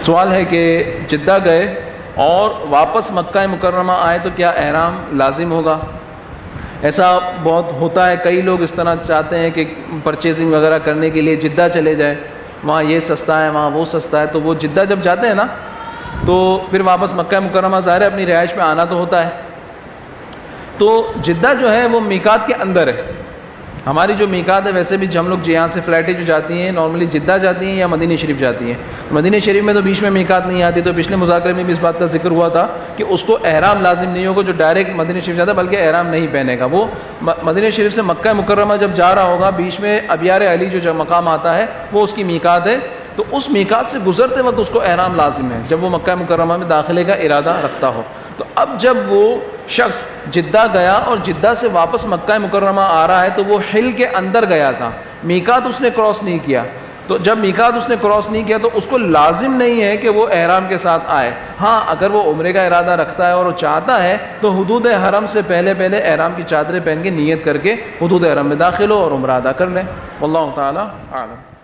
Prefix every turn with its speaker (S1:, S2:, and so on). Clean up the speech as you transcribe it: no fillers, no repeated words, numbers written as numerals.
S1: سوال ہے کہ جدہ گئے اور واپس مکہ مکرمہ آئے تو کیا احرام لازم ہوگا؟ ایسا بہت ہوتا ہے، کئی لوگ اس طرح چاہتے ہیں کہ پرچیزنگ وغیرہ کرنے کے لیے جدہ چلے جائے، وہاں یہ سستا ہے وہاں وہ سستا ہے، تو وہ جدہ جب جاتے ہیں نا تو پھر واپس مکہ مکرمہ ظاہر ہے اپنی رہائش پہ آنا تو ہوتا ہے۔ تو جدہ جو ہے وہ میقات کے اندر ہے، ہماری جو میقات ہے ویسے بھی ہم لوگ یہاں سے فلائٹیں جو جاتی ہیں نارملی جدہ جاتی ہیں یا مدینہ شریف جاتی ہیں، مدینہ شریف میں تو بیچ میں میقات نہیں آتی، تو پچھلے مذاکرے میں بھی اس بات کا ذکر ہوا تھا کہ اس کو احرام لازم نہیں ہوگا جو ڈائریکٹ مدینہ شریف جاتا ہے، بلکہ احرام نہیں پہنے گا، وہ مدینہ شریف سے مکہ مکرمہ جب جا رہا ہوگا بیچ میں ابیار علی جو مقام آتا ہے وہ اس کی میقات ہے، تو اس میقات سے گزرتے وقت اس کو احرام لازم ہے جب وہ مکہ مکرمہ میں داخلے کا ارادہ رکھتا ہو۔ تو اب جب وہ شخص جدہ گیا اور جدہ سے واپس مکہ مکرمہ آ رہا ہے تو وہ حل کے اندر گیا تھا، میقات اس نے کراس نہیں کیا، تو جب میقات اس نے کراس نہیں کیا تو اس کو لازم نہیں ہے کہ وہ احرام کے ساتھ آئے۔ ہاں اگر وہ عمرے کا ارادہ رکھتا ہے اور وہ چاہتا ہے تو حدود حرم سے پہلے احرام کی چادریں پہن کے نیت کر کے حدود حرم میں داخل ہو اور عمرہ ادا کر لیں۔ واللہ تعالی اعلم۔